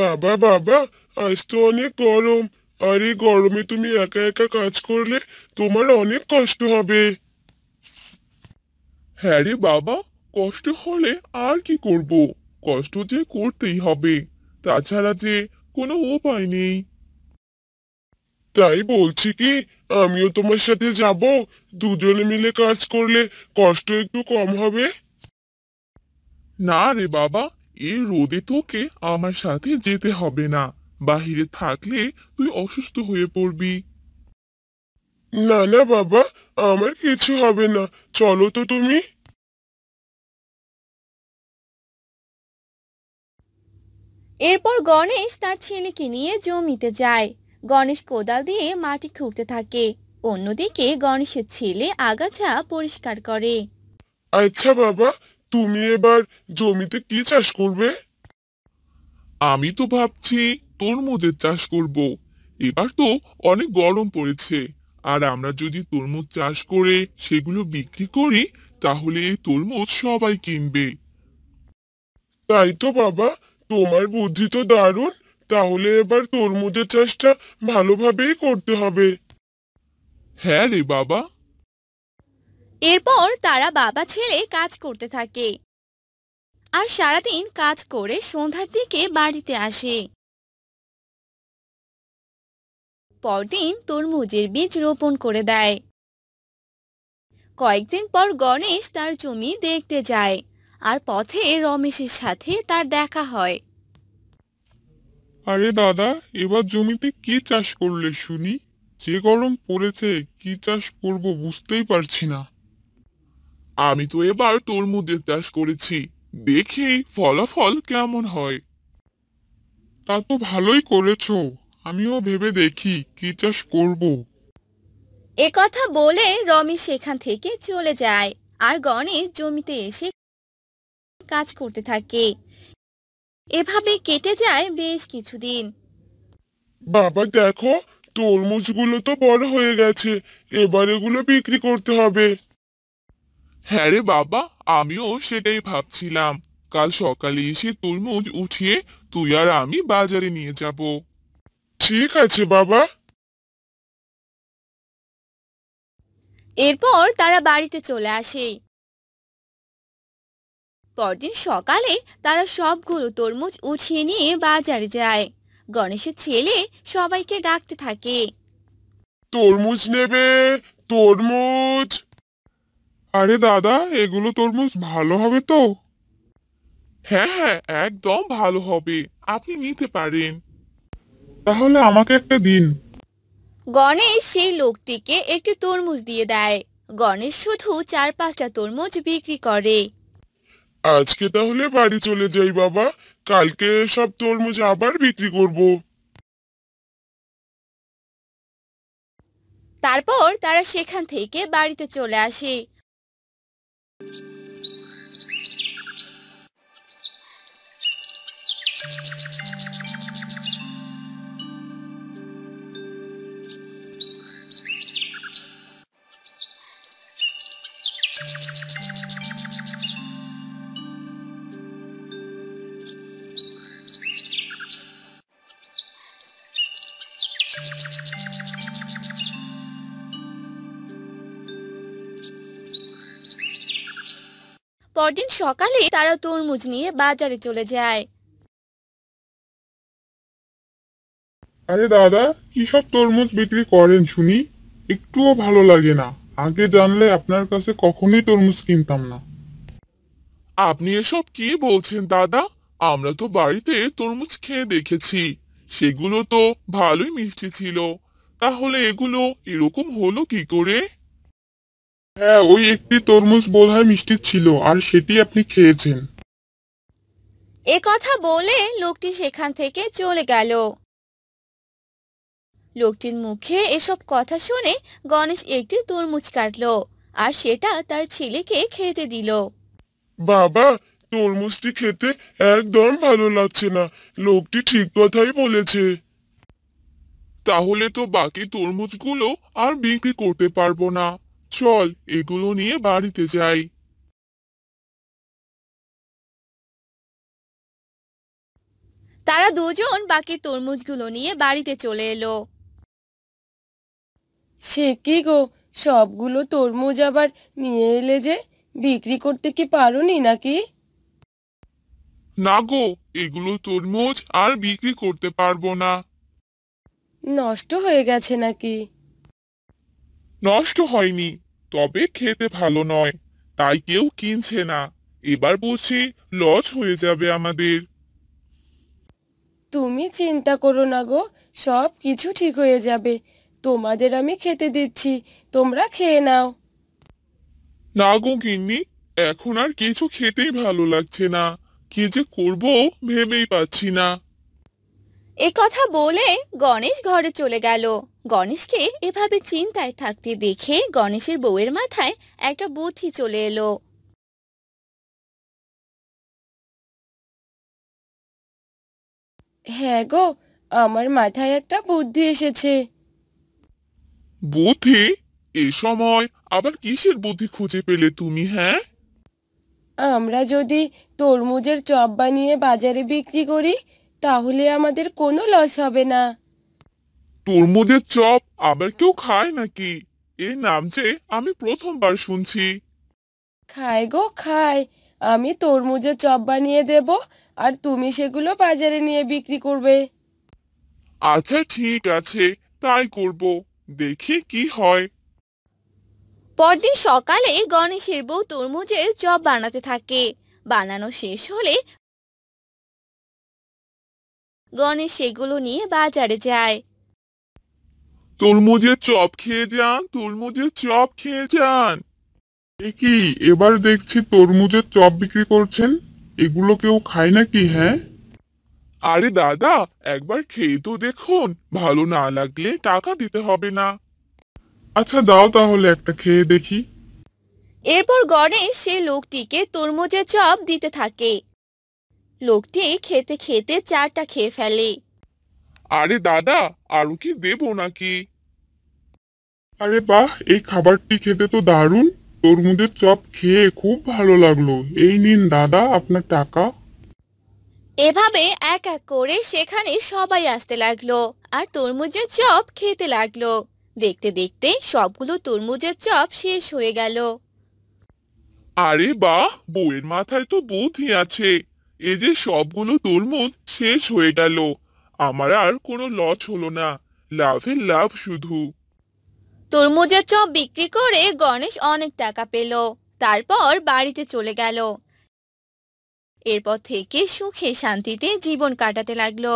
বাবা বাবা, আজ তো অনেক গরম। আর এই গরমে তুমি একা একা কাজ করলে তোমার অনেক কষ্ট হবে। হ্যাঁ রে বাবা, কষ্ট হলে আর কি করব? কষ্ট যে করতেই হবে, তাছাড়া যে কোনো উপায় নেই। তাই বলছি কি, আমিও তোমার সাথে যাব। দুজনে মিলে কাজ করলে কষ্ট একটু কম হবে। না রে বাবা, এই রোদে তোকে আমার সাথে যেতে হবে না। বাহিরে থাকলে তুই অসুস্থ হয়ে পড়বি। না না বাবা, আমার কিছু হবে না। চলো তো তুমি। এরপর গণেশ তার ছেলেকে নিয়ে জমিতে যায়। গণেশ কোদাল দিয়ে মাটি খুঁড়তে থাকে। অন্যদিকে গণেশের ছেলে আগাছা পরিষ্কার করে। আচ্ছা বাবা, তুমি এবার জমিতে কি চাষ করবে? আমি তো ভাবছি তরমুজের চাষ করব। এবার তো অনেক গরম পড়েছে, আর আমরা যদি তরমুজ চাষ করে সেগুলো বিক্রি করি, তাহলে এই তরমুজ সবাই কিনবে। তাই তো বাবা, তোমার বুদ্ধি তো দারুণ। তাহলে এবার তরমুজের চাষটা ভালোভাবেই করতে হবে। হ্যাঁ রে বাবা। এরপর তারা বাবা ছেলে কাজ করতে থাকে আর সারাদিন কাজ করে সন্ধ্যার দিকে বাড়িতে আসে। পরদিন তরমুজের বীজ রোপণ করে দেয়। কয়েকদিন পর গণেশ তার জমি দেখতে যায় আর পথে রমেশের সাথে তার দেখা হয়। আরে দাদা, এবার জমিতে কি চাষ করলে শুনি? যে গরম পড়েছে, কি চাষ করব বুঝতেই পারছি না। আমি তো এবার তরমুজের চাষ করেছি। দেখি ফলাফল কেমন হয়। তা তো ভালোই করেছো। আমিও ভেবে দেখি কি চাষ করব। একথা বলে রমেশ সেখান থেকে চলে যায় আর গণেশ জমিতে এসে কাজ করতে থাকে। এভাবে কেটে যায় বেশ কিছুদিন। বাবা দেখো, তরমুজগুলো তো বড় হয়ে গেছে। এবার এগুলো বিক্রি করতে হবে। হ্যাঁ রে বাবা, আমিও সেটাই ভাবছিলাম। কাল সকালে এসে তরমুজ উঠিয়ে তুই আর আমি বাজারে নিয়ে যাব। ঠিক আছে বাবা। এরপর তারা বাড়িতে চলে আসে। পরদিন সকালে তারা সবগুলো তরমুজ উঠিয়ে নিয়ে বাজারে যায়। গণেশের ছেলে সবাইকে ডাকতে থাকে। তরমুজ নেবে? তরমুজ। আরে দাদা, এগুলো তরমুজ ভালো হবে তো? হ্যাঁ হ্যাঁ, একদম ভালো হবে। আপনি নিতে পারেন। তাহলে আমাকে একটা দিন। গণেশ সেই লোকটিকে একটি তরমুজ দিয়ে দেয়। গণেশ শুধু 4-5টা তরমুজ বিক্রি করে। আজকে তাহলে বাড়ি চলে যাই বাবা। কালকে সব তরমুজ আবার বিক্রি করব। তারপর তারা সেখান থেকে বাড়িতে চলে আসে। পরদিন সকালে তারা তরমুজ নিয়ে বাজারে চলে যায়। আরে দাদা, কি সব তরমুজ বিক্রি করেন শুনি? একটুও ভালো লাগে না। আগে জানলে আপনার কাছে কখনোই তরমুজ কিনতাম না। আপনি এসব কি বলছেন দাদা? আমরা তো বাড়িতে তরমুজ খেয়ে দেখেছি। সেগুলো তো ভালোই মিষ্টি ছিল। তাহলে এগুলো এরকম হলো কি করে? হ্যাঁ, ওই একটি তরমুজ বোধহয় মিষ্টি ছিল, আর সেটি আপনি খেয়েছেন। এ কথা বলে লোকটি সেখান থেকে চলে গেল। লোকটির মুখে এসব কথা শুনে গণেশ একটি তরমুজ কাটলো আর সেটা তার ছেলেকে খেতে দিল। বাবা, তরমুজটি খেতে একদম ভালো লাগছে না। লোকটি ঠিক কথাই বলেছে। তাহলে তো বাকি তরমুজগুলো আর বিক্রি করতে পারবো না। চল, এগুলো নিয়ে বাড়িতে যাই। তারা দুজন বাকি তরমুজগুলো নিয়ে বাড়িতে চলে এলো। সে কি গো, সবগুলো তরমুজ আবার নিয়ে এলে যে? বিক্রি করতে কি পারোনি নাকি? না গো, এগুলো তরমুজ আর বিক্রি করতে পারবো না। নষ্ট হয়ে গেছে নাকি? নষ্ট হয়নি, তবে খেতে ভালো নয়, তাই কেউ কিনছে না। এবার বুঝি লস হয়ে যাবে আমাদের। তুমি চিন্তা করো না গো, সব কিছু ঠিক হয়ে যাবে। তোমাদের আমি খেতে দিচ্ছি, তোমরা খেয়ে নাও। না গো গিন্নি, এখন আর কিছু খেতেই ভালো লাগছে না। কি যে করব ভেবেই পাচ্ছি না। এ কথা বলে গণেশ ঘরে চলে গেল। গণেশকে এভাবে চিন্তায় থাকতে দেখে গণেশের বউয়ের মাথায় একটা বুদ্ধি চলে এলো। হ্যাঁ গো, আমার মাথায় একটা বুদ্ধি এসেছে। বুদ্ধি? এ সময় আবার কিসের বুদ্ধি খুঁজে পেলে তুমি, হ্যাঁ? আমরা যদি তরমুজের চপ বানিয়ে বাজারে বিক্রি করি, তাহলে আমাদের কোনো লস হবে না। তরমুজের চপ আবার কেউ খায় নাকি? এর নাম যে আমি প্রথমবার শুনছি। খায় গো খায়। আমি তরমুজের চপ বানিয়ে দেব, আর তুমি সেগুলো বাজারে নিয়ে বিক্রি করবে। আচ্ছা ঠিক আছে, তাই করব। দেখি কি হয়। পরদিন সকালে গণেশের বউ তরমুজের চপ বানাতে থাকে। বানানো শেষ হলে গণেশ সেগুলো নিয়ে বাজারে যায়। তরমুজের চপ খেয়ে যান, তরমুজের চপ খেয়ে যান। এ কি, এবার দেখছি তরমুজের চপ বিক্রি করছেন। এগুলো কেউ খায় নাকি, হ্যাঁ? আরে দাদা, একবার খেয়ে তো দেখুন, ভালো না লাগলে টাকা দিতে হবে না। আচ্ছা দাও তাহলে একটা খেয়ে দেখি। এরপর গণেশ সে লোকটিকে তরমুজের চপ দিতে থাকে। লোকটি খেতে খেতে চারটা খেয়ে ফেলে। আরে দাদা, আরো কি দেবো নাকি? আরে বাহ, এই খাবারটি খেতে তো দারুণ। তরমুজের চপ খেয়ে খুব ভালো লাগলো। এই নিন দাদা আপনার টাকা। এভাবে এক এক করে সেখানে সবাই আসতে লাগলো আর তরমুজের চপ খেতে লাগলো। দেখতে দেখতে সবগুলো তরমুজের চপ শেষ হয়ে গেল। আরে বাহ, বউয়ের মাথায় তো বুদ্ধি আছে। এই যে সবগুলো তরমুজ শেষ হয়ে গেল, আমার আর কোনো লস হলো না। লাভের লাভ শুধু। তরমুজের চপ বিক্রি করে গণেশ অনেক টাকা পেল। তারপর বাড়িতে চলে গেল। এরপর থেকে সুখে শান্তিতে জীবন কাটাতে লাগলো।